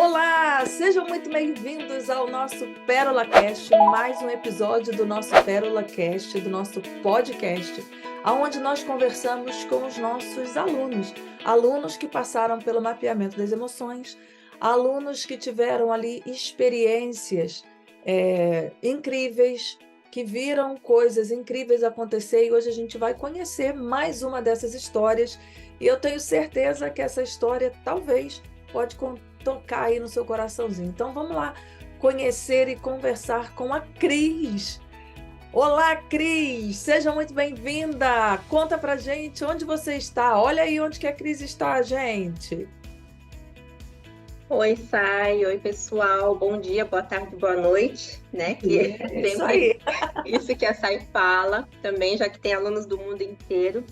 Olá, sejam muito bem-vindos ao nosso Pérola Cast, mais um episódio do nosso Pérola Cast, do nosso podcast, onde nós conversamos com os nossos alunos que passaram pelo mapeamento das emoções, alunos que tiveram ali experiências incríveis, que viram coisas incríveis acontecer, e hoje a gente vai conhecer mais uma dessas histórias, e eu tenho certeza que essa história talvez pode tocar aí no seu coraçãozinho. Então vamos lá conhecer e conversar com a Cris. Olá, Cris! Seja muito bem-vinda! Conta pra gente onde você está. Olha aí onde que a Cris está, gente. Oi, Sai. Oi, pessoal. Bom dia, boa tarde, boa noite, né? Que é Isso sempre aí. isso que a Sai fala também, já que tem alunos do mundo inteiro.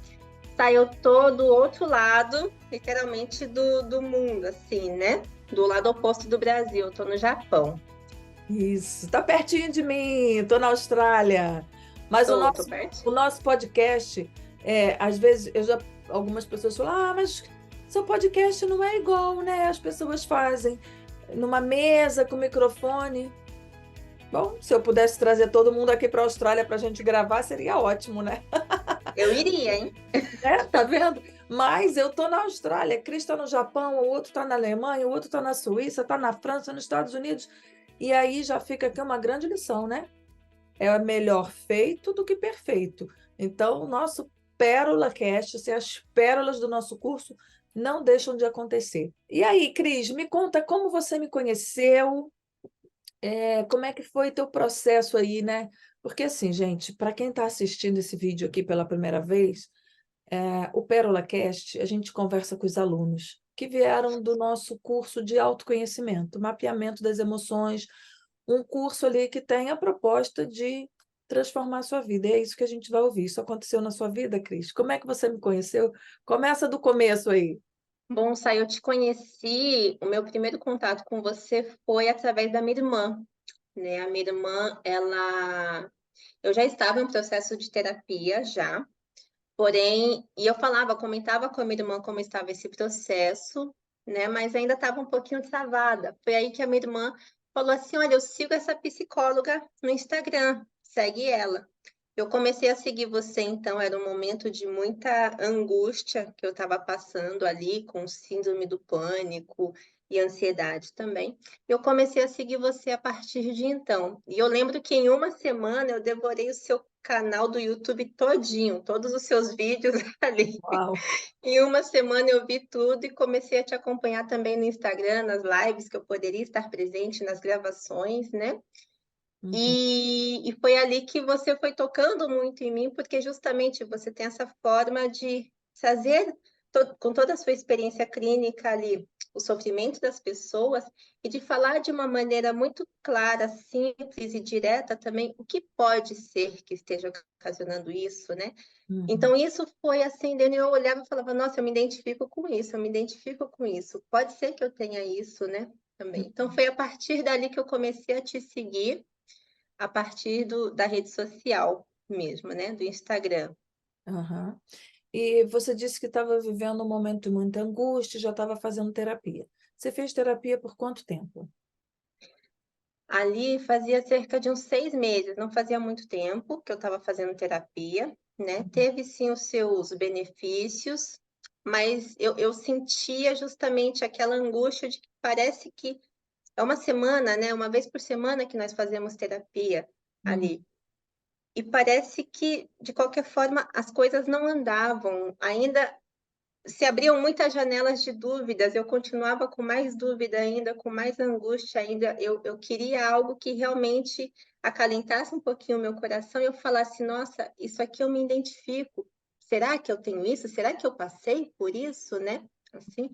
Sai, eu tô do outro lado, literalmente do mundo, assim, né? Do lado oposto do Brasil, eu tô no Japão. Isso, tá pertinho de mim, estou na Austrália. Mas Tô o pertinho. nosso podcast, às vezes, algumas pessoas falam, mas seu podcast não é igual, né? As pessoas fazem numa mesa com microfone. Bom, se eu pudesse trazer todo mundo aqui para a Austrália para a gente gravar, seria ótimo, né? Eu iria, hein? Tá vendo? Mas eu tô na Austrália, a Cris está no Japão, o outro está na Alemanha, o outro está na Suíça, está na França, nos Estados Unidos. E aí já fica aqui uma grande lição, né? É melhor feito do que perfeito. Então, o nosso Pérola Cast, assim, as pérolas do nosso curso não deixam de acontecer. E aí, Cris, me conta como você me conheceu, como é que foi teu processo aí, né? Porque assim, gente, para quem está assistindo esse vídeo aqui pela primeira vez, o Pérola Cast, a gente conversa com os alunos que vieram do nosso curso de autoconhecimento, mapeamento das emoções, um curso ali que tem a proposta de transformar a sua vida. E é isso que a gente vai ouvir. Isso aconteceu na sua vida, Cris? Como é que você me conheceu? Começa do começo aí. Bom, Sai, eu te conheci, o meu primeiro contato com você foi através da minha irmã, né? A minha irmã, eu já estava em processo de terapia já, porém, e eu comentava com a minha irmã como estava esse processo, né? Mas ainda estava um pouquinho travada. Foi aí que a minha irmã falou assim: Olha, eu sigo essa psicóloga no Instagram, segue ela. Eu comecei a seguir você, então, era um momento de muita angústia que eu estava passando ali, com síndrome do pânico e ansiedade também. Eu comecei a seguir você a partir de então. E eu lembro que em uma semana eu devorei o seu canal do YouTube todinho, todos os seus vídeos ali. Uau! Em uma semana eu vi tudo e comecei a te acompanhar também no Instagram, nas lives que eu poderia estar presente, nas gravações, né? Uhum. E foi ali que você foi tocando muito em mim, porque justamente você tem essa forma de fazer, com toda a sua experiência clínica ali, o sofrimento das pessoas, e de falar de uma maneira muito clara, simples e direta também, o que pode ser que esteja ocasionando isso, né? Uhum. Então, isso foi acendendo, e eu olhava e falava, nossa, eu me identifico com isso, eu me identifico com isso. Pode ser que eu tenha isso, né? Também. Então, foi a partir dali que eu comecei a te seguir, a partir da rede social mesmo, né? Do Instagram. Aham. E você disse que estava vivendo um momento de muita angústia, já estava fazendo terapia. Você fez terapia por quanto tempo? Ali fazia cerca de uns 6 meses, não fazia muito tempo que eu estava fazendo terapia, né? Teve sim os seus benefícios, mas eu sentia justamente aquela angústia de que parece que é uma semana, né? Uma vez por semana que nós fazemos terapia Uhum. ali. E parece que, de qualquer forma, as coisas não andavam. Ainda se abriam muitas janelas de dúvidas, eu continuava com mais dúvida ainda, com mais angústia ainda. Eu queria algo que realmente acalentasse um pouquinho o meu coração e eu falasse: nossa, isso aqui eu me identifico. Será que eu tenho isso? Será que eu passei por isso, né? Assim.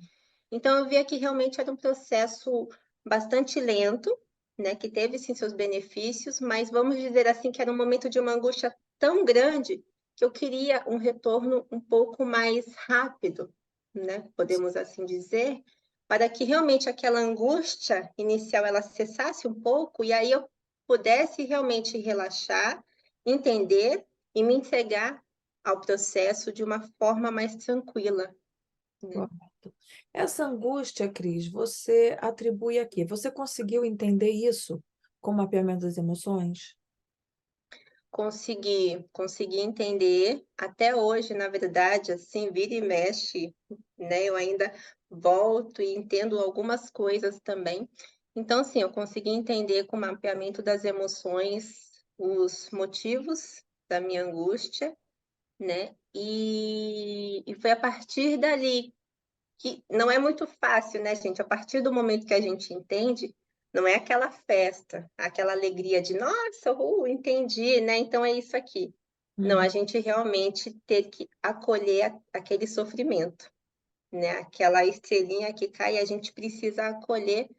Então, eu via que realmente era um processo bastante lento, né? Que teve sim seus benefícios, mas vamos dizer assim que era um momento de uma angústia tão grande que eu queria um retorno um pouco mais rápido, né? Podemos assim dizer, para que realmente aquela angústia inicial ela cessasse um pouco e aí eu pudesse realmente relaxar, entender e me entregar ao processo de uma forma mais tranquila, né? Correto. Certo. Essa angústia, Cris, você atribui a quê? Você conseguiu entender isso com o mapeamento das emoções? Consegui entender. Até hoje, na verdade, assim, vira e mexe, né? Eu ainda volto e entendo algumas coisas também. Então, sim, eu consegui entender com o mapeamento das emoções os motivos da minha angústia, né? E foi a partir dali que não é muito fácil, né, gente? A partir do momento que a gente entende, não é aquela festa, aquela alegria de nossa, entendi, né? Então é isso aqui. Não, a Uhum. gente realmente ter que acolher aquele sofrimento, né? Aquela estrelinha que cai, a gente precisa acolher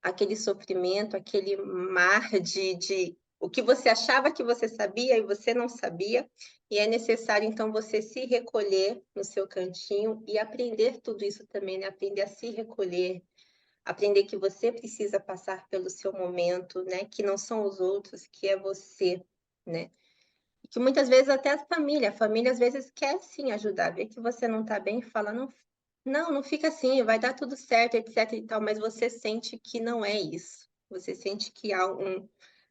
aquele sofrimento, aquele mar de o que você achava que você sabia e você não sabia, e é necessário então você se recolher no seu cantinho e aprender tudo isso também, né? Aprender a se recolher, aprender que você precisa passar pelo seu momento, né? Que não são os outros, que é você, né? E que muitas vezes até a família às vezes quer sim ajudar, vê que você não está bem, fala não, não fica assim, vai dar tudo certo, etc e tal, mas você sente que não é isso. Você sente que há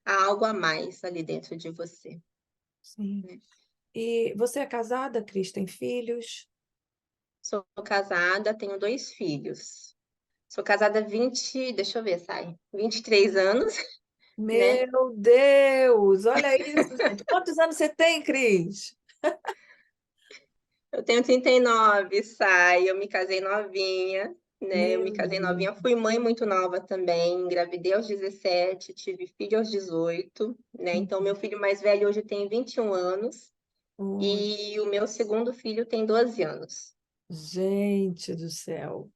algo a mais ali dentro de você, Sim. né. E você é casada, Cris? Tem filhos? Sou casada, tenho 2 filhos. Sou casada há 20, deixa eu ver, sai, 23 anos, né. Meu Deus, olha isso, gente. Quantos anos você tem, Cris? Eu tenho 39, sai, eu me casei novinha, né, eu me Meu casei Deus. novinha, fui mãe muito nova também, engravidei aos 17, tive filho aos 18, né, então meu filho mais velho hoje tem 21 anos, Oi, e o meu segundo filho tem 12 anos. gente do céu.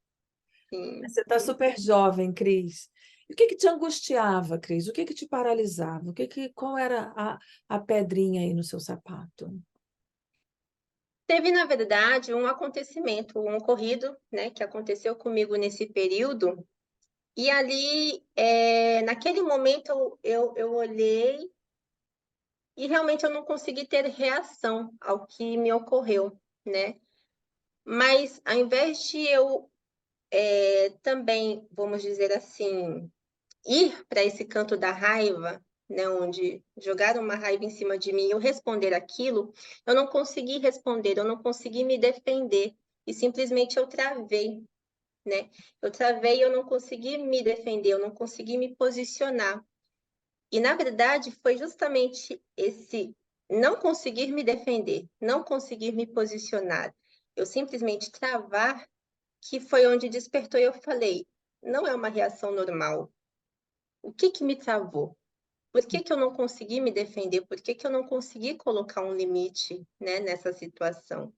Sim. Você está super jovem, Cris. E o que que te angustiava, Cris? O que que te paralisava? Qual era a pedrinha aí no seu sapato? Teve, na verdade, um acontecimento, um ocorrido, né, que aconteceu comigo nesse período, e ali, naquele momento eu olhei e realmente eu não consegui ter reação ao que me ocorreu, né. Mas ao invés de eu, também, vamos dizer assim, ir para esse canto da raiva, né, onde jogaram uma raiva em cima de mim e eu responder aquilo, eu não consegui responder, eu não consegui me defender e simplesmente eu travei, né. Eu travei, eu não consegui me defender, eu não consegui me posicionar. E na verdade foi justamente esse não conseguir me defender, não conseguir me posicionar, eu simplesmente travar, que foi onde despertou e eu falei: "Não é uma reação normal. O que que me travou? Por que que eu não consegui me defender? Por que que eu não consegui colocar um limite, né, nessa situação?".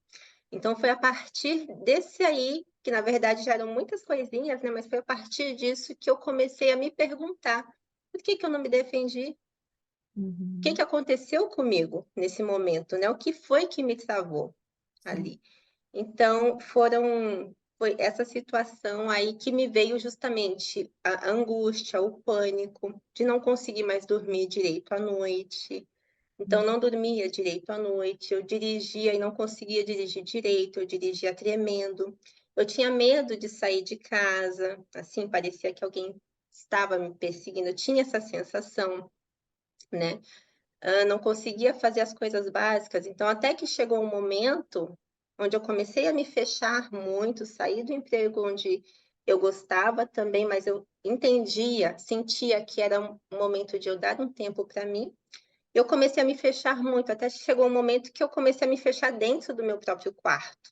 Então foi a partir desse aí, que na verdade já eram muitas coisinhas, né, mas foi a partir disso que eu comecei a me perguntar: "Por que que eu não me defendi? O que Uhum, que aconteceu comigo nesse momento, né? O que foi que me travou sim. ali?". Então foi essa situação aí que me veio justamente a angústia, o pânico de não conseguir mais dormir direito à noite. Então Uhum, não dormia direito à noite, eu dirigia e não conseguia dirigir direito, eu dirigia tremendo. Eu tinha medo de sair de casa, assim, parecia que alguém estava me perseguindo, eu tinha essa sensação, né. Não conseguia fazer as coisas básicas, então até que chegou um momento onde eu comecei a me fechar muito, sair do emprego onde eu gostava também, mas eu entendia, sentia que era um momento de eu dar um tempo para mim. Eu comecei a me fechar muito, até chegou um momento que eu comecei a me fechar dentro do meu próprio quarto.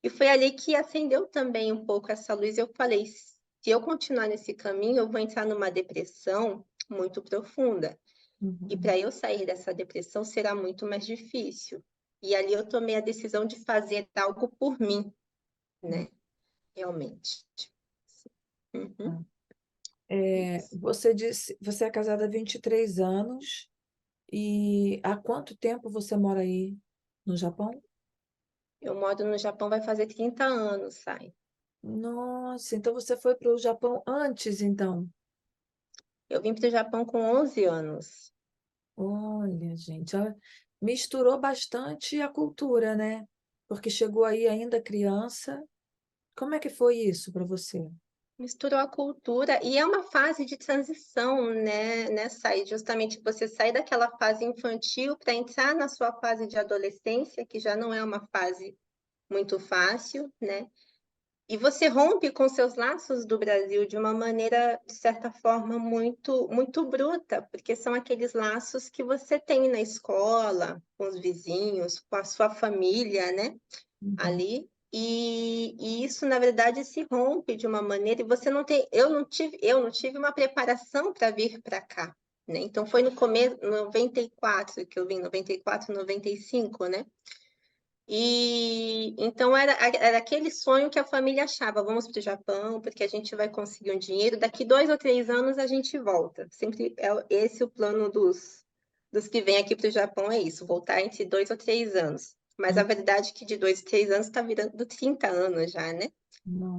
E foi ali que acendeu também um pouco essa luz, eu falei: "Se eu continuar nesse caminho, eu vou entrar numa depressão muito profunda". E uhum, para eu sair dessa depressão será muito mais difícil. E ali eu tomei a decisão de fazer algo por mim, uhum, né, realmente. Uhum, tá. isso. Você disse, você é casada há 23 anos e há quanto tempo você mora aí no Japão? Eu moro no Japão vai fazer 30 anos, sai. Nossa, então você foi para o Japão antes, então. Eu vim para o Japão com 11 anos. Olha, gente, ó, misturou bastante a cultura, né? Porque chegou aí ainda criança. Como é que foi isso para você? Misturou a cultura e é uma fase de transição, né, sai justamente você sai daquela fase infantil para entrar na sua fase de adolescência, que já não é uma fase muito fácil, né, e você rompe com seus laços do Brasil de uma maneira, de certa forma, muito bruta, porque são aqueles laços que você tem na escola, com os vizinhos, com a sua família, né, Uhum. ali. E isso, na verdade, se rompe de uma maneira e você não tem eu não tive uma preparação para vir para cá, né. Então foi no começo 94 que eu vim, 94, 95, né. E então era aquele sonho que a família achava: "Vamos para o Japão, porque a gente vai conseguir um dinheiro, daqui 2 ou 3 anos a gente volta". Sempre é esse o plano dos que vêm aqui para o Japão, é isso, voltar entre 2 ou 3 anos. Mas a Hum. verdade é que de 2 3 anos está virando 30 anos já, né.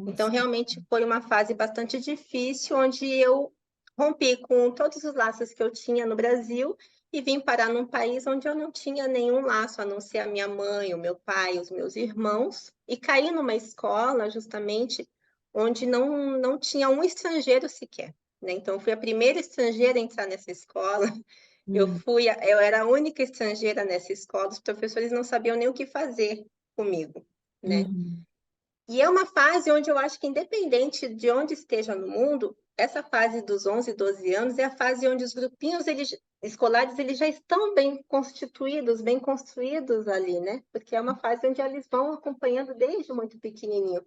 Então Nossa. realmente foi uma fase bastante difícil, onde eu rompi com todos os laços que eu tinha no Brasil e vim parar num país onde eu não tinha nenhum laço, a não ser a minha mãe, o meu pai, os meus irmãos, e caí numa escola justamente onde não tinha um estrangeiro sequer, né. Então eu fui a primeira estrangeira a entrar nessa escola, Hum. eu era a única estrangeira nessa escola, os professores não sabiam nem o que fazer comigo, né. Uhum. E é uma fase onde eu acho que independente de onde esteja no mundo, essa fase dos 11, 12 anos é a fase onde os grupinhos escolares eles já estão bem constituídos, bem construídos ali, né, porque é uma fase onde eles vão acompanhando desde muito pequenininho.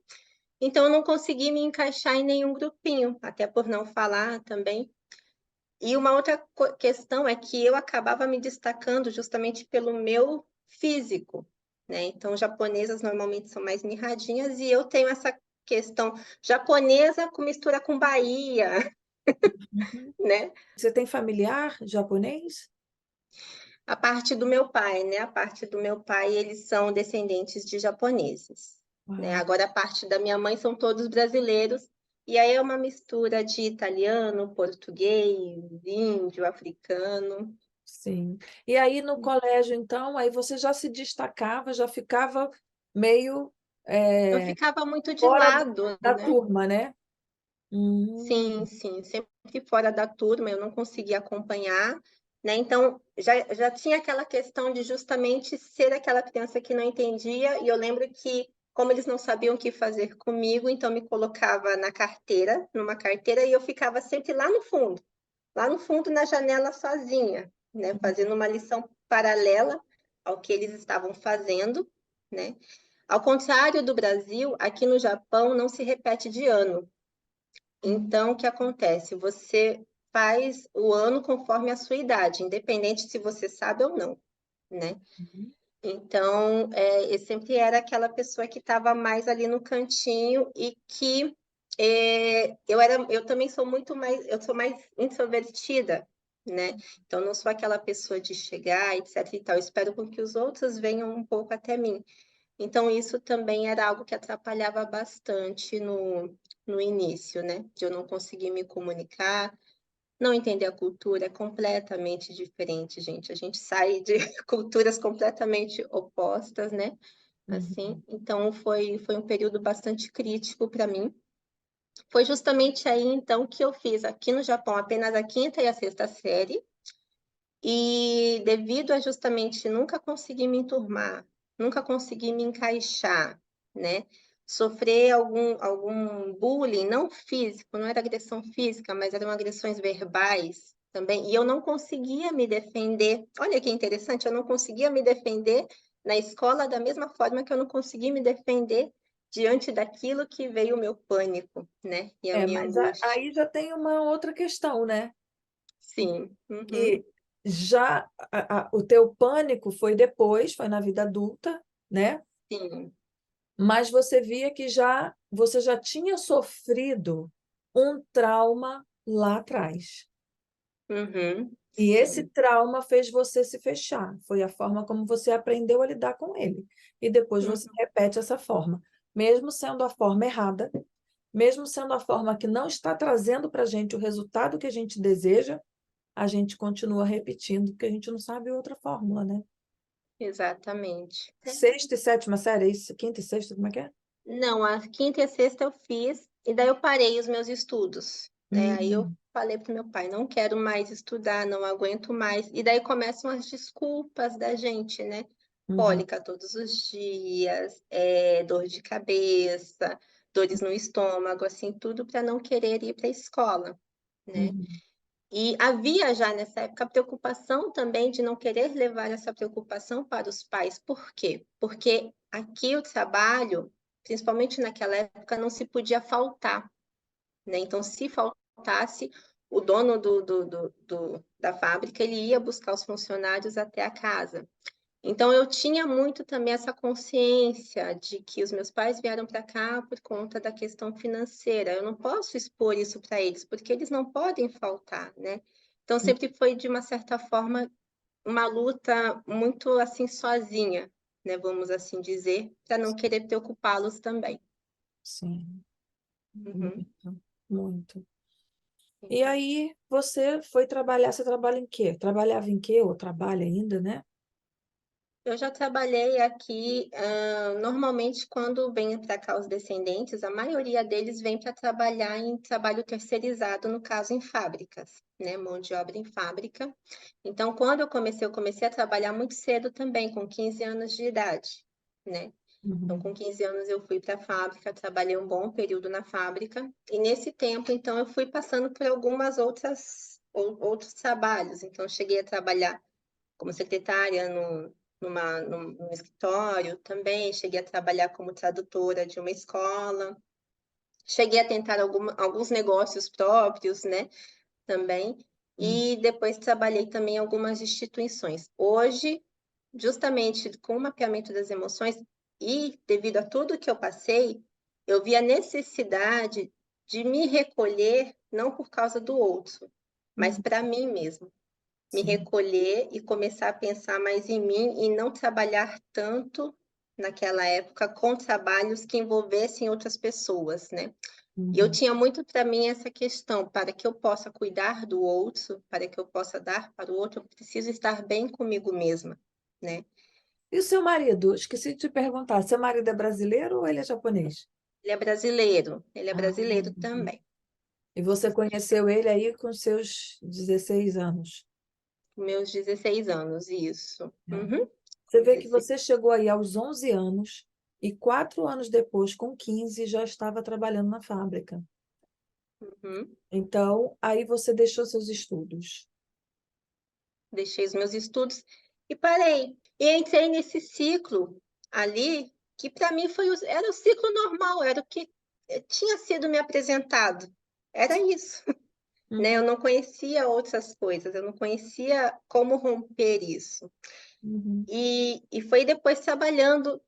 Então eu não consegui me encaixar em nenhum grupinho, até por não falar também. E uma outra questão é que eu acabava me destacando justamente pelo meu físico, né? Então, japonesas normalmente são mais mirradinhas e eu tenho essa questão japonesa com mistura com Bahia, Uhum. né? Você tem familiar japonês? A parte do meu pai, né? A parte do meu pai, eles são descendentes de japoneses, né? Ah, Agora, a parte da minha mãe são todos brasileiros, e aí é uma mistura de italiano, português, índio, africano. sim. E aí no colégio, então, aí você já se destacava, já ficava meio, Eu eh, ficava muito de fora lado, da né. turma, né? Sim, sim, sempre fora da turma, eu não conseguia acompanhar, né, então já tinha aquela questão de justamente ser aquela criança que não entendia, e eu lembro que, como eles não sabiam o que fazer comigo, então me colocava na carteira, numa carteira, e eu ficava sempre lá no fundo na janela sozinha, né, fazendo uma lição paralela ao que eles estavam fazendo, né. Ao contrário do Brasil, aqui no Japão não se repete de ano. Uhum. Então, o que acontece? Você faz o ano conforme a sua idade, independente se você sabe ou não, né. Uhum. Então, eu sempre era aquela pessoa que estava mais ali no cantinho e que, eu também sou muito mais eu sou mais introvertida, né, então não sou aquela pessoa de chegar, etc e tal, eu espero com que os outros venham um pouco até mim. Então isso também era algo que atrapalhava bastante no início, né, de eu não conseguir me comunicar, não entender a cultura, é completamente diferente, gente. A gente sai de culturas completamente opostas, né, assim. Uhum. Então foi um período bastante crítico para mim. Foi justamente aí, então, que eu fiz aqui no Japão apenas a quinta e a sexta série, e devido a justamente nunca conseguir me enturmar, nunca conseguir me encaixar, né, sofrer algum bullying, não físico, não era agressão física, mas eram agressões verbais também, e eu não conseguia me defender. Olha que interessante, eu não conseguia me defender na escola da mesma forma que eu não consegui me defender diante daquilo que veio o meu pânico, né, e a É, minha mas angústia. aí já tem uma outra questão, né? Sim, uhum, Que já o teu pânico foi depois, foi na vida adulta, né? sim, Mas você via que você já tinha sofrido um trauma lá atrás. uhum, E esse sim. trauma fez você se fechar. Foi a forma como você aprendeu a lidar com ele. E depois você Uhum. repete essa forma, mesmo sendo a forma errada, mesmo sendo a forma que não está trazendo para a gente o resultado que a gente deseja, a gente continua repetindo, porque a gente não sabe outra fórmula, né? Exatamente. É. Sexta e sétima série, é isso? Quinta e sexta, como é que é? Não, a quinta e a sexta eu fiz, e daí eu parei os meus estudos, né? Aí eu Hum, falei para o meu pai, não quero mais estudar, não aguento mais. E daí começam as desculpas da gente, né? uhum, Cólica todos os dias, dor de cabeça, dores no estômago, assim, tudo para não querer ir para a escola, né? uhum, E havia já nessa época a preocupação também de não querer levar essa preocupação para os pais. Por quê? Porque aqui o trabalho, principalmente naquela época, não se podia faltar, né? Então, se faltasse, o dono da fábrica, ele ia buscar os funcionários até a casa. Então, eu tinha muito também essa consciência de que os meus pais vieram para cá por conta da questão financeira. Eu não posso expor isso para eles, porque eles não podem faltar, né? Então, sempre foi, de uma certa forma, uma luta muito assim sozinha, né? Vamos assim dizer, para não querer preocupá-los também. sim, Uhum. muito, muito. E aí você foi trabalhar, você trabalha em quê? Trabalhava em quê? Ou trabalha ainda, né? Eu já trabalhei aqui, normalmente quando vem para cá os descendentes, a maioria deles vem para trabalhar em trabalho terceirizado, no caso em fábricas, né? Mão de obra em fábrica. Então, quando eu comecei a trabalhar muito cedo também, com 15 anos de idade, né? Então, Uhum, com 15 anos eu fui para a fábrica, trabalhei um bom período na fábrica, e nesse tempo, então, eu fui passando por algumas outros trabalhos. Então, eu cheguei a trabalhar como secretária num escritório também, cheguei a trabalhar como tradutora de uma escola, cheguei a tentar alguns negócios próprios, né, também, uhum, e depois trabalhei também em algumas instituições. Hoje, justamente com o mapeamento das emoções e devido a tudo que eu passei, eu vi a necessidade de me recolher, não por causa do outro, mas uhum, para mim mesma, me sim. recolher e começar a pensar mais em mim e não trabalhar tanto naquela época com trabalhos que envolvessem outras pessoas, né? E eu Uhum. tinha muito para mim essa questão, para que eu possa cuidar do outro, para que eu possa dar para o outro, eu preciso estar bem comigo mesma, né? E o seu marido? Esqueci de te perguntar, seu marido é brasileiro ou ele é japonês? Ele é Ah, brasileiro também, e você conheceu ele aí com seus 16 anos, com meus 16 anos, isso. né? Uhum, Você vê que 16. você chegou aí aos 11 anos e 4 anos depois, com 15, já estava trabalhando na fábrica. Uhum. Então, aí você deixou seus estudos. Deixei os meus estudos e parei. E entrei nesse ciclo ali, que para mim era o ciclo normal, era o que tinha sido me apresentado. Era isso, né? Eu Uhum, não conhecia outras coisas, eu não conhecia como romper isso. uhum, E foi depois trabalhando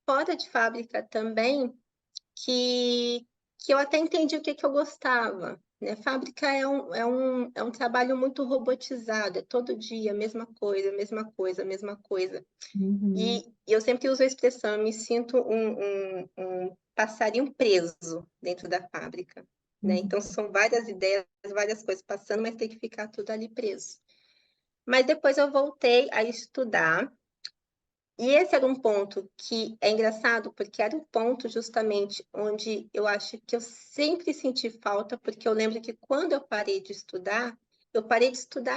fora de fábrica também que, que eu até entendi o que, que eu gostava. Né? Fábrica é um trabalho muito robotizado, é todo dia, mesma coisa, mesma coisa, mesma coisa. uhum, E eu sempre uso a expressão, eu me sinto um passarinho preso dentro da fábrica. Né? uhum, Então, são várias ideias, várias coisas passando, mas tem que ficar tudo ali preso. Mas depois eu voltei a estudar, e esse era um ponto que é engraçado, porque era o ponto justamente onde eu acho que eu sempre senti falta, porque eu lembro que quando eu parei de estudar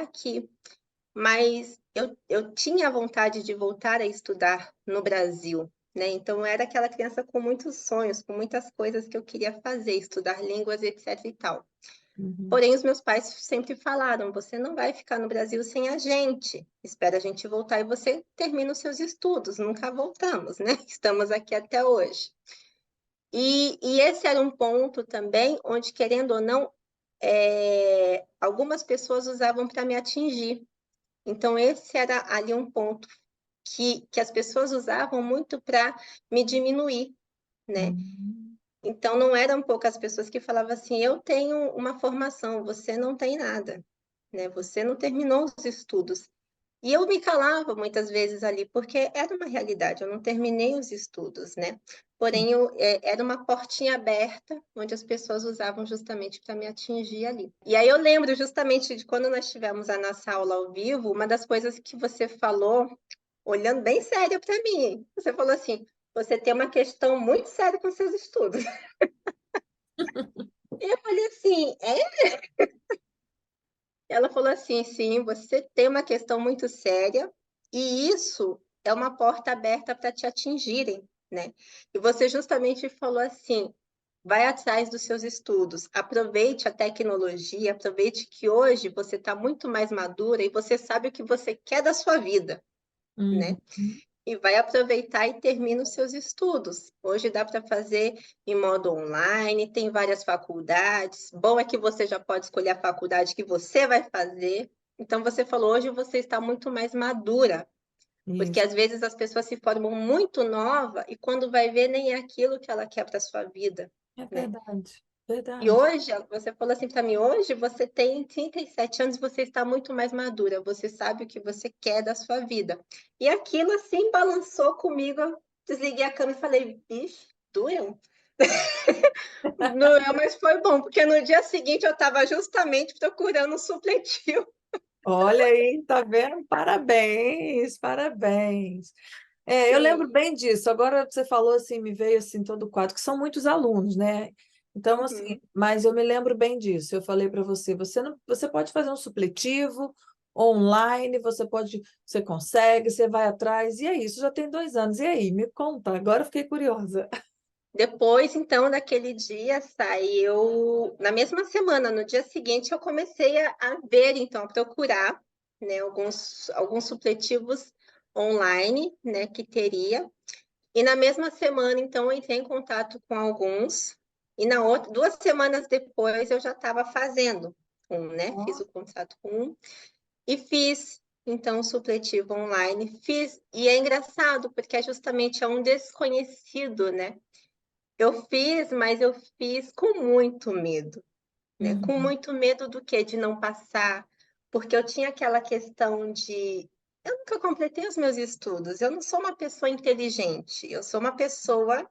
aqui, mas eu tinha vontade de voltar a estudar no Brasil, né? Então, eu era aquela criança com muitos sonhos, com muitas coisas que eu queria fazer, estudar línguas, etc e tal. uhum, Porém, os meus pais sempre falaram: você não vai ficar no Brasil sem a gente. Espera a gente voltar e você termina os seus estudos. Nunca voltamos, né? Estamos aqui até hoje. E esse era um ponto também onde, querendo ou não, algumas pessoas usavam para me atingir. Então, esse era ali um ponto que as pessoas usavam muito para me diminuir, né? uhum, Então, não eram poucas pessoas que falavam assim: eu tenho uma formação, você não tem nada, né? Você não terminou os estudos. E eu me calava muitas vezes ali, porque era uma realidade, eu não terminei os estudos, né? sim. Porém, era uma portinha aberta, onde as pessoas usavam justamente para me atingir ali. E aí eu lembro justamente de quando nós tivemos a nossa aula ao vivo, uma das coisas que você falou, olhando bem sério para mim, você falou assim: você tem uma questão muito séria com seus estudos. E eu falei assim, é? Ela falou assim, sim, você tem uma questão muito séria e isso é uma porta aberta para te atingirem, né? E você justamente falou assim, vai atrás dos seus estudos, aproveite a tecnologia, aproveite que hoje você está muito mais madura e você sabe o que você quer da sua vida, né? Uhum. E vai aproveitar e termina os seus estudos. Hoje dá para fazer em modo online, tem várias faculdades. Bom é que você já pode escolher a faculdade que você vai fazer. Então, você falou, hoje você está muito mais madura, porque Isso, às vezes as pessoas se formam muito nova e quando vai ver nem é aquilo que ela quer para sua vida, é né? verdade, E verdade. hoje, você falou assim para mim, hoje você tem 37 anos, você está muito mais madura, você sabe o que você quer da sua vida. E aquilo assim balançou comigo, eu desliguei a câmera e falei, bicho, doeu. Doeu, mas foi bom, porque no dia seguinte eu estava justamente procurando um supletivo. Olha aí, tá vendo? Parabéns, parabéns. É, eu lembro Sim. bem disso. Agora você falou assim, me veio assim todo o quadro, que são muitos alunos, né? Então, assim, Uhum. mas eu me lembro bem disso. Eu falei para você, você não, você pode fazer um supletivo online, você consegue, você vai atrás, e é isso, já tem 2 anos. E aí, me conta, agora eu fiquei curiosa. Depois, então, daquele dia, saiu. Na mesma semana, no dia seguinte, eu comecei a ver, então, a procurar, né, alguns supletivos online, né, que teria. E na mesma semana, então, eu entrei em contato com alguns. E na outra, 2 semanas depois, eu já estava fazendo um, né? Fiz Ó. o contrato com um e fiz, então, o supletivo online. Fiz, e é engraçado, porque é justamente um desconhecido, né? Eu fiz, mas eu fiz com muito medo, né? Com Uhum. muito medo do quê? De não passar, porque eu tinha aquela questão de eu nunca completei os meus estudos, eu não sou uma pessoa inteligente, eu sou uma pessoa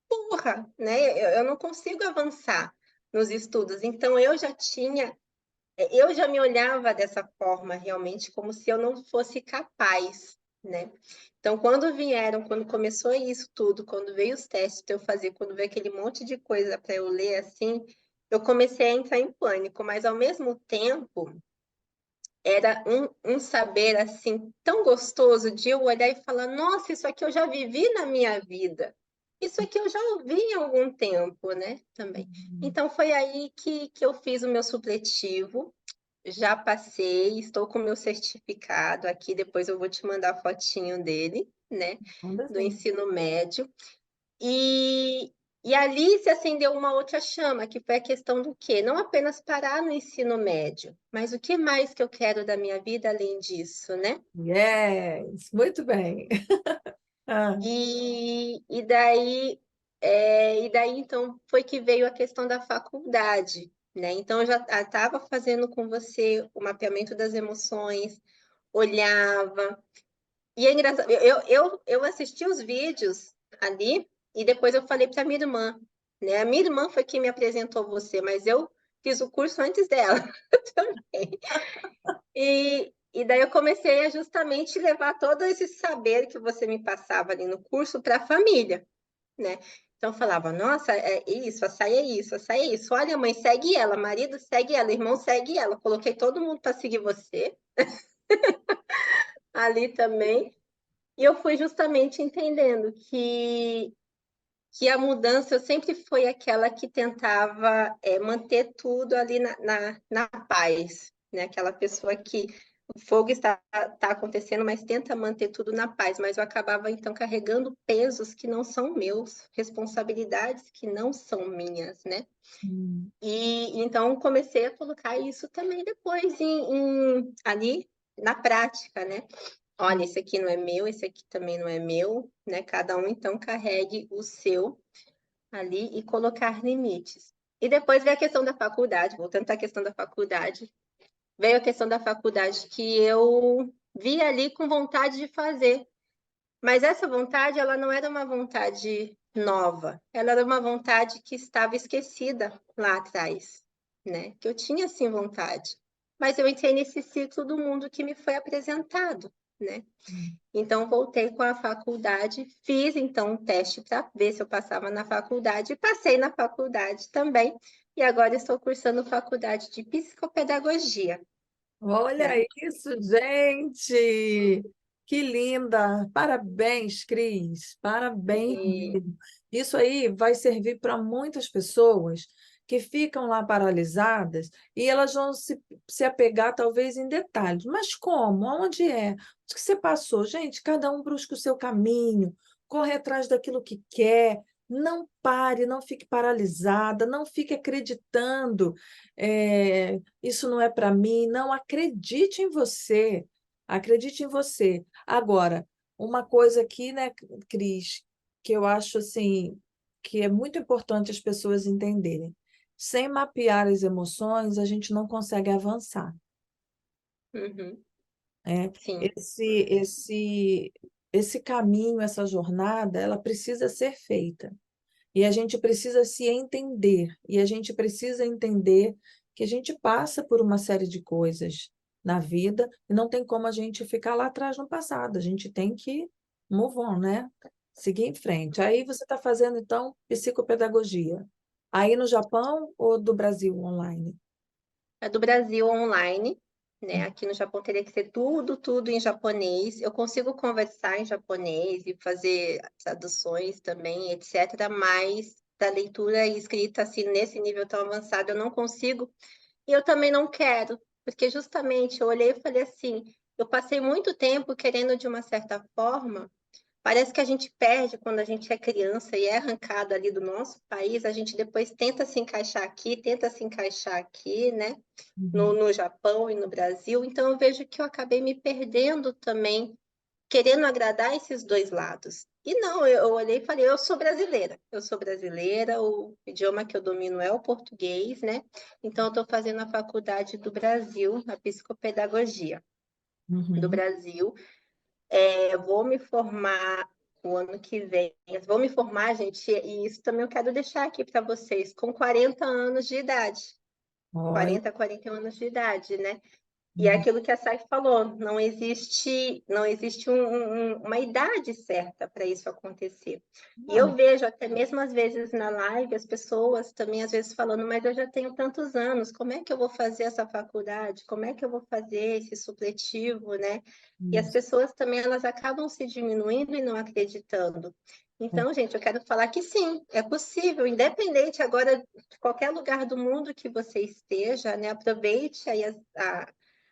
burra, né? Eu não consigo avançar nos estudos, então eu já me olhava dessa forma realmente, como se eu não fosse capaz, né? Então, quando começou isso tudo, quando veio os testes para eu fazer, quando veio aquele monte de coisa para eu ler assim, eu comecei a entrar em pânico, mas ao mesmo tempo era um saber assim tão gostoso de eu olhar e falar, nossa, isso aqui eu já vivi na minha vida. Isso aqui eu já ouvi em algum tempo, né? Também. Uhum. Então foi aí que eu fiz o meu supletivo, já passei, estou com o meu certificado aqui, depois eu vou te mandar a fotinho dele, né? Manda Do sim. ensino médio. E, e ali se acendeu uma outra chama, que foi a questão do quê? Não apenas parar no ensino médio, mas o que mais que eu quero da minha vida além disso, né? Yes, muito bem. Ah, E daí, então, foi que veio a questão da faculdade, né? Então, eu já estava fazendo com você o mapeamento das emoções, olhava. E é engraçado, eu assisti os vídeos ali e depois eu falei para minha irmã, né? A minha irmã foi quem me apresentou você, mas eu fiz o curso antes dela também. E daí eu comecei a justamente levar todo esse saber que você me passava ali no curso para a família, né? Então eu falava, nossa, é isso, açaí é isso, açaí é isso. Olha, mãe, segue ela, marido segue ela, irmão segue ela. Coloquei todo mundo para seguir você ali também. E eu fui justamente entendendo que a mudança eu sempre fui aquela que tentava manter tudo ali na paz, né? Aquela pessoa que o fogo está acontecendo, mas tenta manter tudo na paz. Mas eu acabava, então, carregando pesos que não são meus, responsabilidades que não são minhas, né? hum, E então comecei a colocar isso também depois ali na prática, né? Olha, esse aqui não é meu, esse aqui também não é meu, né? Cada um então carregue o seu ali e colocar limites. E depois veio a questão da faculdade, voltando para a questão da faculdade, veio a questão da faculdade que eu vi ali com vontade de fazer, mas essa vontade, ela não era uma vontade nova, ela era uma vontade que estava esquecida lá atrás, né? Que eu tinha sim vontade, mas eu entrei nesse ciclo do mundo que me foi apresentado, né? Então, voltei com a faculdade, fiz então um teste para ver se eu passava na faculdade, e passei na faculdade também, e agora estou cursando faculdade de psicopedagogia, Olha né? isso, gente! Que linda! Parabéns, Cris! Parabéns E, mesmo. Isso aí vai servir para muitas pessoas que ficam lá paralisadas e elas vão se apegar talvez em detalhes. Mas como? Aonde é? Onde que você passou? Gente, cada um busca o seu caminho, corre atrás daquilo que quer. Não pare, não fique paralisada, não fique acreditando. Isso não é para mim. Não, acredite em você. Acredite em você. Agora, uma coisa aqui, né, Cris, que eu acho assim, que é muito importante as pessoas entenderem. Sem mapear as emoções, a gente não consegue avançar, uhum, né? sim, Esse caminho, essa jornada, ela precisa ser feita. E a gente precisa se entender, e a gente precisa entender que a gente passa por uma série de coisas na vida e não tem como a gente ficar lá atrás no passado, a gente tem que move on, né? Seguir em frente. Aí você está fazendo, então, psicopedagogia. Aí no Japão ou do Brasil online? é do Brasil online, né? Aqui no Japão teria que ser tudo em japonês. Eu consigo conversar em japonês e fazer traduções também, etc. Mas da leitura e escrita assim nesse nível tão avançado eu não consigo. E eu também não quero, porque justamente eu olhei e falei assim, eu passei muito tempo querendo de uma certa forma. Parece que a gente perde quando a gente é criança e é arrancado ali do nosso país, a gente depois tenta se encaixar aqui, tenta se encaixar aqui, né? No, Uhum. no Japão e no Brasil. Então eu vejo que eu acabei me perdendo também, querendo agradar esses dois lados. E não, eu olhei e falei, eu sou brasileira, o idioma que eu domino é o português, né? Então eu estou fazendo a faculdade do Brasil, a psicopedagogia do Uhum. Brasil. Eu vou me formar o ano que vem. Eu vou me formar, gente, e isso também eu quero deixar aqui para vocês, com 40 anos de idade. Olha. 40, 41 anos de idade, né? E é Uhum. aquilo que a Sai falou, não existe uma idade certa para isso acontecer. E eu Não. vejo até mesmo às vezes na live as pessoas também às vezes falando, mas eu já tenho tantos anos, como é que eu vou fazer essa faculdade? Como é que eu vou fazer esse supletivo, né? E as Isso. pessoas também elas acabam se diminuindo e não acreditando. É. Então, gente, eu quero falar que sim, é possível, independente agora de qualquer lugar do mundo que você esteja, né? Aproveite aí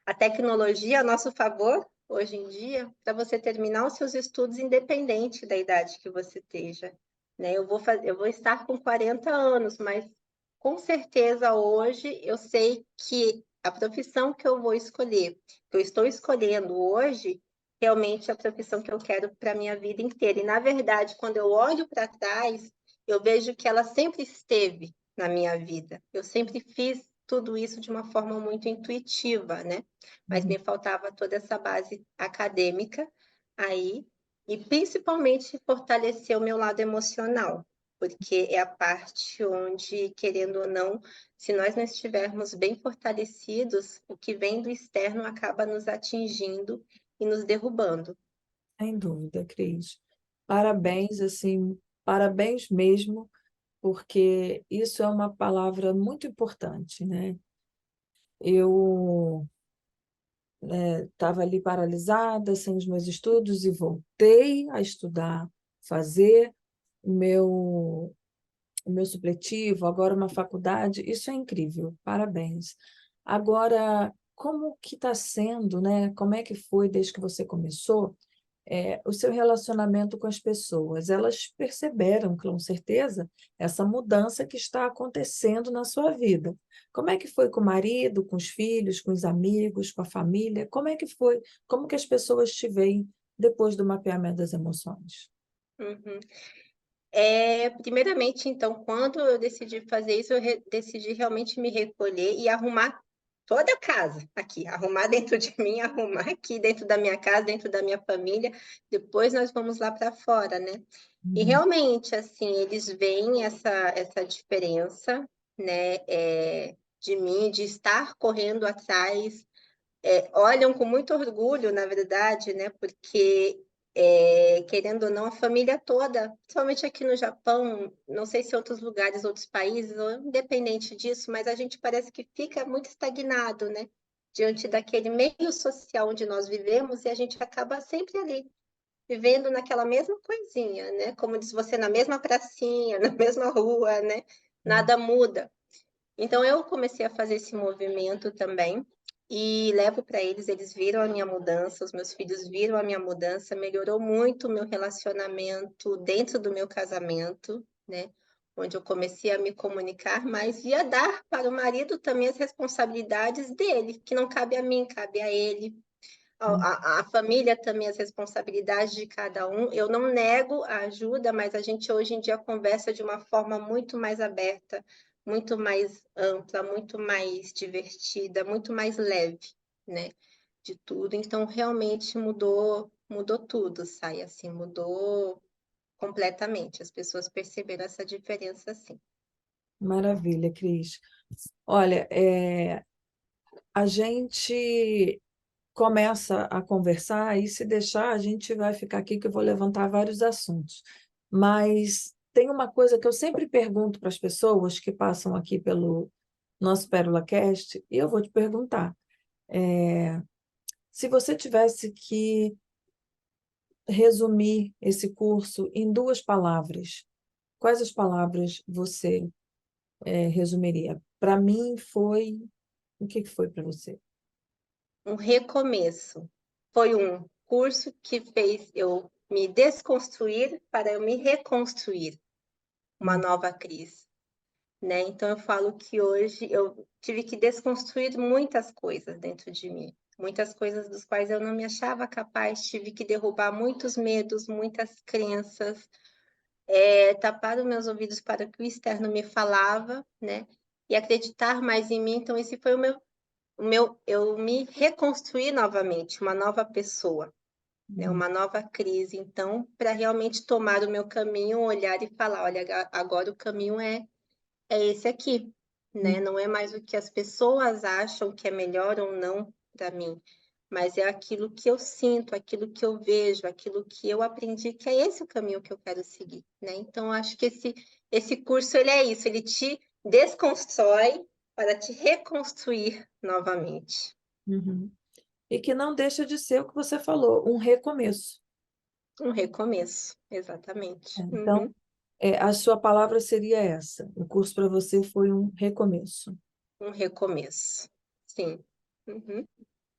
a tecnologia a nosso favor, hoje em dia, para você terminar os seus estudos independente da idade que você esteja. Né? Eu vou estar com 40 anos, mas com certeza hoje eu sei que a profissão que eu vou escolher, que eu estou escolhendo hoje, realmente é a profissão que eu quero para a minha vida inteira. E, na verdade, quando eu olho para trás, eu vejo que ela sempre esteve na minha vida. Eu sempre fiz tudo isso de uma forma muito intuitiva, né? Mas Uhum. me faltava toda essa base acadêmica aí, e principalmente fortalecer o meu lado emocional, porque é a parte onde, querendo ou não, se nós não estivermos bem fortalecidos, o que vem do externo acaba nos atingindo e nos derrubando. Sem dúvida, Cris. Parabéns, assim, parabéns mesmo, porque isso é uma palavra muito importante, né? Eu estava ali paralisada, sem os meus estudos, e voltei a estudar, fazer o meu supletivo, agora uma faculdade. Isso é incrível, parabéns. Agora, como que está sendo, né? Como é que foi desde que você começou? O seu relacionamento com as pessoas. Elas perceberam, com certeza, essa mudança que está acontecendo na sua vida. Como é que foi com o marido, com os filhos, com os amigos, com a família? Como é que foi? Como que as pessoas te veem depois do mapeamento das emoções? Uhum. Primeiramente, então, quando eu decidi fazer isso, decidi realmente me recolher e arrumar toda a casa aqui, arrumar dentro de mim, arrumar aqui dentro da minha casa, dentro da minha família. Depois nós vamos lá para fora, né? E Uhum. realmente, assim, eles veem essa diferença, né, de mim, de estar correndo atrás olham com muito orgulho, na verdade, né? Porque, querendo ou não, a família toda, principalmente aqui no Japão, não sei se em outros lugares, outros países, ou independente disso, mas a gente parece que fica muito estagnado, né? Diante daquele meio social onde nós vivemos, e a gente acaba sempre ali, vivendo naquela mesma coisinha, né? Como diz você, na mesma pracinha, na mesma rua, né? Nada muda. Então eu comecei a fazer esse movimento também e levo para eles, eles viram a minha mudança, os meus filhos viram a minha mudança, melhorou muito o meu relacionamento dentro do meu casamento, né? Onde eu comecei a me comunicar mais e a dar para o marido também as responsabilidades dele, que não cabe a mim, cabe a ele. A família também, as responsabilidades de cada um. Eu não nego a ajuda, mas a gente hoje em dia conversa de uma forma muito mais aberta, muito mais ampla, muito mais divertida, muito mais leve, né? De tudo. Então, realmente mudou tudo, sai assim, mudou completamente. As pessoas perceberam essa diferença, sim. Maravilha, Cris. Olha, a gente começa a conversar e se deixar, a gente vai ficar aqui que eu vou levantar vários assuntos. Mas tem uma coisa que eu sempre pergunto para as pessoas que passam aqui pelo nosso Pérola Cast, e eu vou te perguntar. Se você tivesse que resumir esse curso em 2 palavras, quais as palavras você resumiria? Para mim foi... O que foi para você? Um recomeço. Foi um curso que fez eu me desconstruir para eu me reconstruir uma Hum. nova Cris, né? Então eu falo que hoje eu tive que desconstruir muitas coisas dentro de mim, muitas coisas dos quais eu não me achava capaz, tive que derrubar muitos medos, muitas crenças, tapar os meus ouvidos para o que o externo me falava, né? E acreditar mais em mim. Então esse foi eu me reconstruí novamente, uma nova pessoa, né? Uhum. Uma nova crise. Então, para realmente tomar o meu caminho, olhar e falar, olha, agora o caminho é esse aqui, né? Uhum. Não é mais o que as pessoas acham que é melhor ou não para mim, mas é aquilo que eu sinto, aquilo que eu vejo, aquilo que eu aprendi, que é esse o caminho que eu quero seguir, né? Então, acho que esse curso, ele é isso, ele te desconstrói para te reconstruir novamente. Uhum. E que não deixa de ser o que você falou, um recomeço. Um recomeço, exatamente. Então, Uhum. a sua palavra seria essa. O curso para você foi um recomeço. Um recomeço. Sim. Uhum.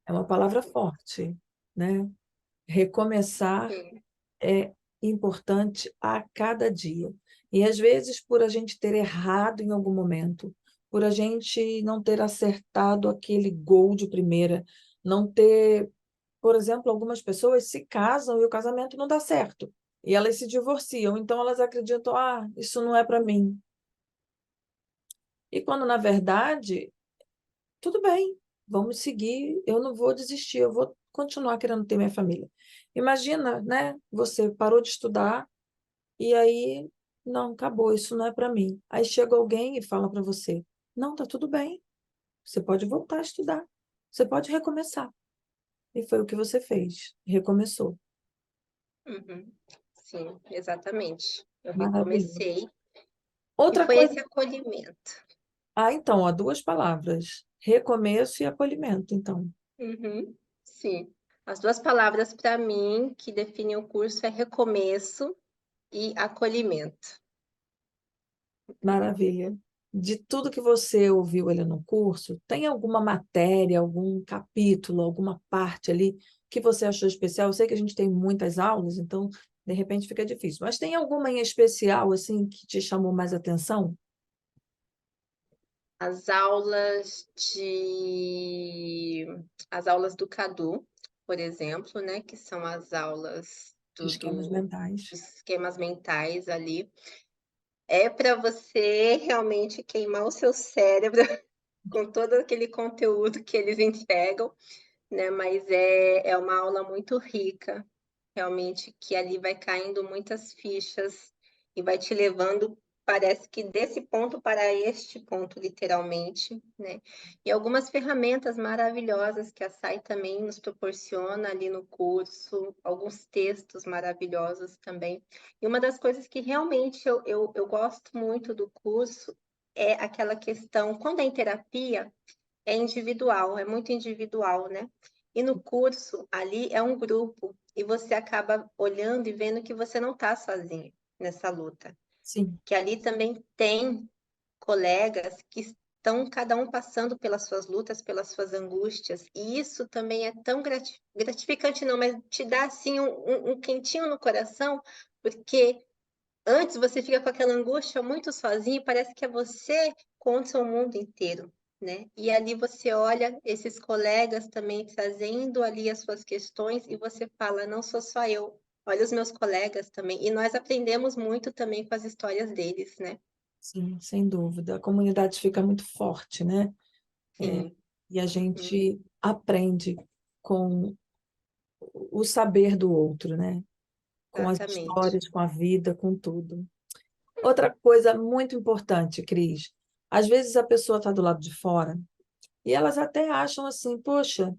É uma palavra forte, né? Recomeçar Sim. é importante a cada dia. E às vezes, por a gente ter errado em algum momento, por a gente não ter acertado aquele gol de primeira, não ter, por exemplo, algumas pessoas se casam e o casamento não dá certo. E elas se divorciam, então elas acreditam, isso não é para mim. E quando, na verdade, tudo bem, vamos seguir, eu não vou desistir, eu vou continuar querendo ter minha família. Imagina, né? Você parou de estudar e aí, não, acabou, isso não é para mim. Aí chega alguém e fala para você, não, tá tudo bem, você pode voltar a estudar, você pode recomeçar. E foi o que você fez, recomeçou. Uhum. Sim, exatamente. Eu Maravilhoso. recomecei e Outra foi coisa, esse acolhimento. então, ó, 2 palavras, recomeço e acolhimento, então, Uhum. Sim. As 2 palavras para mim que definem o curso é recomeço e acolhimento. maravilha. De tudo que você ouviu ali no curso, tem alguma matéria, algum capítulo, alguma parte ali que você achou especial? Eu sei que a gente tem muitas aulas, então, de repente, fica difícil. Mas tem alguma em especial, assim, que te chamou mais atenção? As aulas de as aulas do Cadu, por exemplo, né, que são as aulas De esquemas mentais. dos esquemas mentais ali. É para você realmente queimar o seu cérebro com todo aquele conteúdo que eles entregam, né? Mas é uma aula muito rica, realmente, que ali vai caindo muitas fichas e vai te levando parece que desse ponto para este ponto, literalmente, né? E algumas ferramentas maravilhosas que a SAI também nos proporciona ali no curso, alguns textos maravilhosos também. E uma das coisas que realmente eu gosto muito do curso é aquela questão, quando é em terapia, é individual, é muito individual, né? E no curso, ali é um grupo, e você acaba olhando e vendo que você não está sozinho nessa luta. Sim, Que ali também tem colegas que estão cada um passando pelas suas lutas, pelas suas angústias, e isso também é tão gratificante, não, mas te dá assim um quentinho no coração, porque antes você fica com aquela angústia muito sozinho e parece que é você contra o mundo inteiro, né? E ali você olha esses colegas também trazendo ali as suas questões e você fala, não sou só eu, olha os meus colegas também. E nós aprendemos muito também com as histórias deles, né? sim, sem dúvida. A comunidade fica muito forte, né? Sim, E a uhum, gente aprende com o saber do outro, né? Com as exatamente. histórias, com a vida, com tudo. Outra coisa muito importante, Cris, às vezes a pessoa está do lado de fora e elas até acham assim, poxa,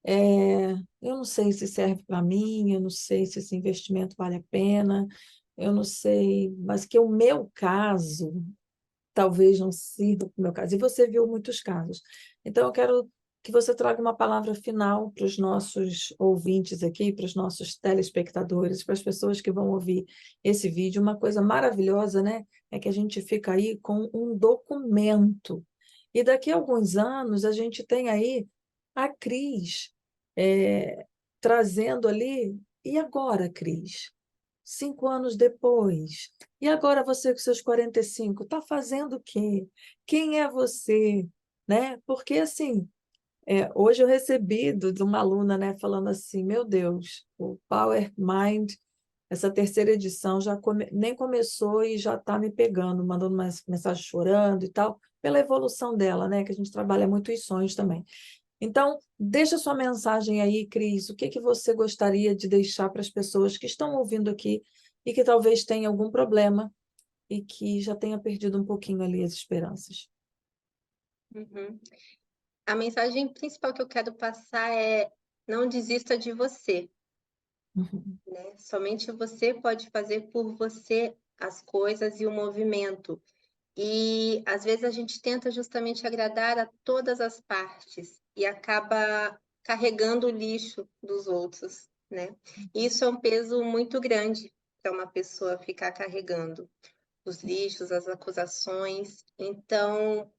eu não sei se serve para mim, eu não sei se esse investimento vale a pena, eu não sei, mas que o meu caso talvez não sirva para o meu caso. E você viu muitos casos. Então, eu quero que você traga uma palavra final para os nossos ouvintes aqui, para os nossos telespectadores, para as pessoas que vão ouvir esse vídeo. Uma coisa maravilhosa, né? É que a gente fica aí com um documento. E daqui a alguns anos, a gente tem aí a Cris trazendo ali. E agora, Cris? 5 anos depois. E agora você com seus 45, está fazendo o quê? Quem é você? Né? Porque, assim, hoje eu recebi de uma aluna, né, falando assim, meu Deus, o Power Mind, essa terceira edição nem começou e já está me pegando, mandando umas mensagens chorando e tal, pela evolução dela, né, que a gente trabalha muito os sonhos também. Então, deixa sua mensagem aí, Cris. O que que você gostaria de deixar para as pessoas que estão ouvindo aqui e que talvez tenham algum problema e que já tenha perdido um pouquinho ali as esperanças? Uhum. A mensagem principal que eu quero passar é não desista de você, Uhum, né? Somente você pode fazer por você as coisas e o movimento. E às vezes a gente tenta justamente agradar a todas as partes e acaba carregando o lixo dos outros, né? E isso é um peso muito grande para uma pessoa ficar carregando os lixos, as acusações. Então,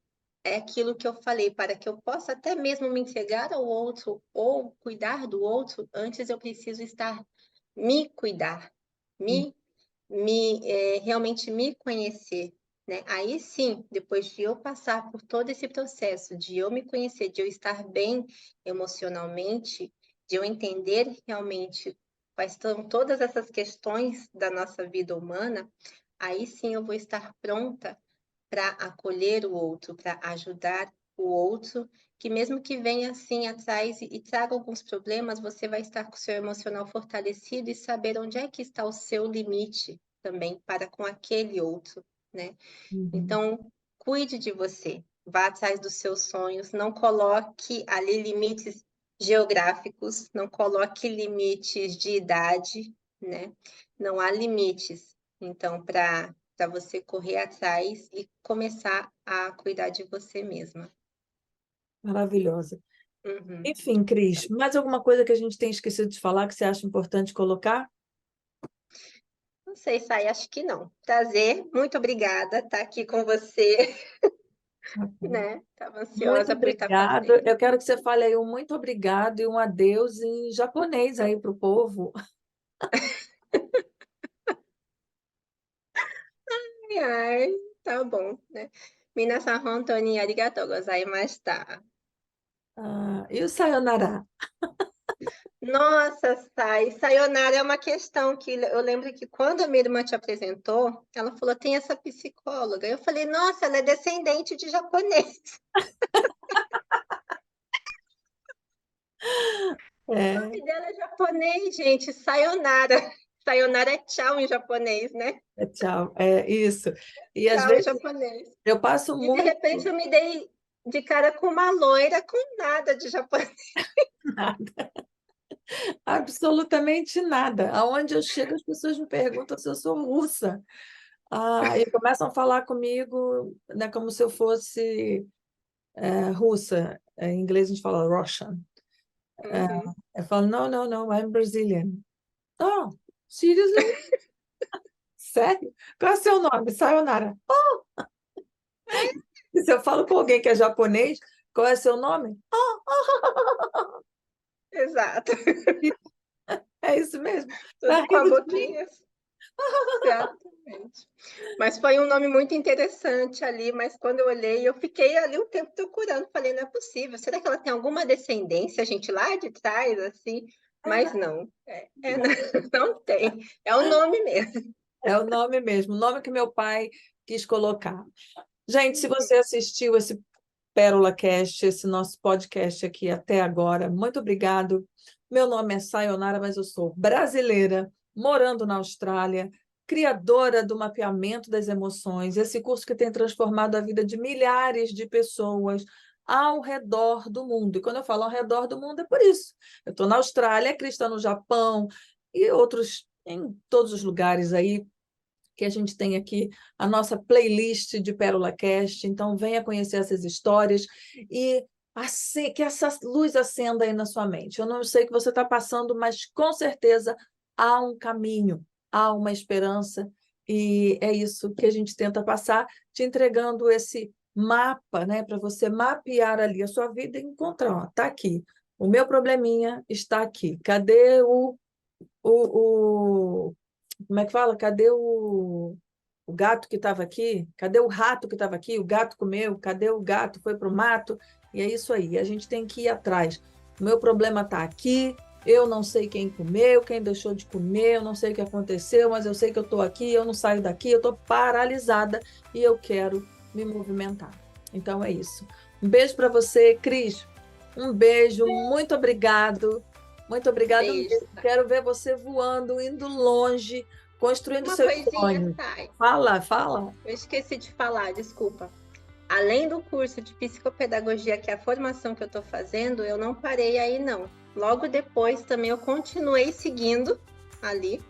é aquilo que eu falei, para que eu possa até mesmo me entregar ao outro ou cuidar do outro, antes eu preciso estar me cuidar, uhum, realmente me conhecer, né? Aí sim, depois de eu passar por todo esse processo, de eu me conhecer, de eu estar bem emocionalmente, de eu entender realmente quais são todas essas questões da nossa vida humana, aí sim eu vou estar pronta para acolher o outro, para ajudar o outro, que mesmo que venha assim atrás e traga alguns problemas, você vai estar com o seu emocional fortalecido e saber onde é que está o seu limite também para com aquele outro, né? uhum. Então, cuide de você, vá atrás dos seus sonhos, não coloque ali limites geográficos, não coloque limites de idade, né? Não há limites, então, para você correr atrás e começar a cuidar de você mesma. Maravilhosa. Uhum. Enfim, Cris, mais alguma coisa que a gente tem esquecido de falar que você acha importante colocar? Não sei, Sai, acho que não. Prazer, muito obrigada estar aqui com você, Tá bom. né? Estava Muito ansiosa por estar obrigado. fazendo. Eu quero que você fale aí um muito obrigado e um adeus em japonês aí para o povo. Ai, ai, tá bom, né? Minasan, hontou ni arigatou gozaimashita. E o sayonara? Nossa, sayonara é uma questão que eu lembro que quando a minha irmã te apresentou, ela falou, tem essa psicóloga. Eu falei, nossa, ela é descendente de japonês. O É, nome dela é japonês, gente, sayonara. Sayonara é tchau em japonês, né? É tchau, é isso. E às Tchau em vezes japonês. eu passo E de muito repente eu me dei de cara com uma loira com nada de japonês. nada, absolutamente nada. Aonde eu chego, as pessoas me perguntam se eu sou russa. E começam a falar comigo, né, como se eu fosse russa. Em inglês a gente fala Russian. Uhum. Eu falo, no, no, no, I'm Brazilian. Oh, seriously? Sério? Qual é o seu nome? Sayonara. E se eu falo com alguém que é japonês, qual é seu nome? Exato. É isso mesmo. Tá Tudo com a rindo de mim? boquinha. Exatamente. Mas foi um nome muito interessante ali, mas quando eu olhei, eu fiquei ali um tempo procurando, falei, não é possível, será que ela tem alguma descendência, gente, lá de trás, assim? Mas não, não tem, é o nome mesmo. É o nome mesmo, o nome que meu pai quis colocar. Gente, se você assistiu esse Pérola Cast, esse nosso podcast aqui até agora, muito obrigado. Meu nome é Sayonara, mas eu sou brasileira, morando na Austrália, criadora do mapeamento das emoções, esse curso que tem transformado a vida de milhares de pessoas ao redor do mundo. E quando eu falo ao redor do mundo, é por isso. Eu estou na Austrália, a Cris está no Japão e outros, em todos os lugares aí que a gente tem aqui a nossa playlist de Pérola Cast, então venha conhecer essas histórias e assim, que essa luz acenda aí na sua mente. Eu não sei o que você está passando, mas com certeza há um caminho, há uma esperança, e é isso que a gente tenta passar, te entregando esse mapa, né, para você mapear ali a sua vida e encontrar, está aqui, o meu probleminha está aqui. Cadê o como é que fala? Cadê o gato que estava aqui? Cadê o rato que estava aqui? O gato comeu? Cadê o gato? Foi para o mato? E é isso aí, a gente tem que ir atrás. O meu problema está aqui, eu não sei quem comeu, quem deixou de comer, eu não sei o que aconteceu, mas eu sei que eu estou aqui, eu não saio daqui, eu estou paralisada e eu quero me movimentar. Então é isso. Um beijo para você, Cris. Um beijo, muito obrigado. Muito obrigada Beijo. mesmo. Quero ver você voando, indo longe, construindo Uma seus coisinha, sonhos. Thay, Fala, fala. eu esqueci de falar, desculpa. Além do curso de psicopedagogia, que é a formação que eu estou fazendo, eu não parei aí, não. Logo depois também eu continuei seguindo ali.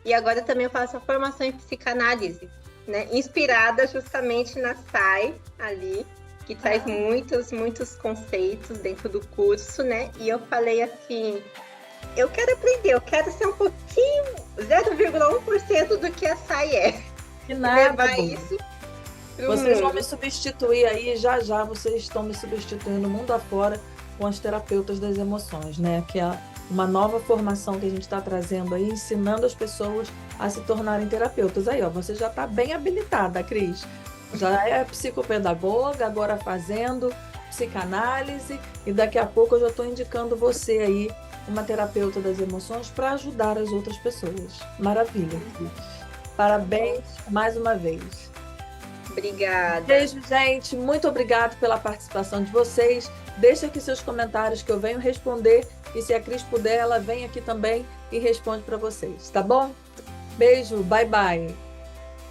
E agora também eu faço a formação em psicanálise, né? Inspirada justamente na Sai ali, que traz muitos conceitos dentro do curso, né? E eu falei assim, eu quero aprender, eu quero ser um pouquinho, 0,1% do que a Sai é. Que E nada, levar boa. isso pro Vocês vão mundo. me substituir aí, já já vocês estão me substituindo mundo afora com as terapeutas das emoções, né? Que é uma nova formação que a gente está trazendo aí, ensinando as pessoas a se tornarem terapeutas. Aí, ó, você já está bem habilitada, Cris. Já é psicopedagoga, agora fazendo psicanálise, e daqui a pouco eu já estou indicando você aí, uma terapeuta das emoções, para ajudar as outras pessoas. Maravilha, Cris. Parabéns mais uma vez. Obrigada. Beijo, gente. Muito obrigado pela participação de vocês. Deixa aqui seus comentários que eu venho responder. E se a Cris puder, ela vem aqui também e responde para vocês, tá bom? Beijo, bye bye.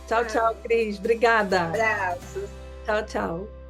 Tchau, tchau, Cris. Obrigada. Abraços. Tchau, tchau.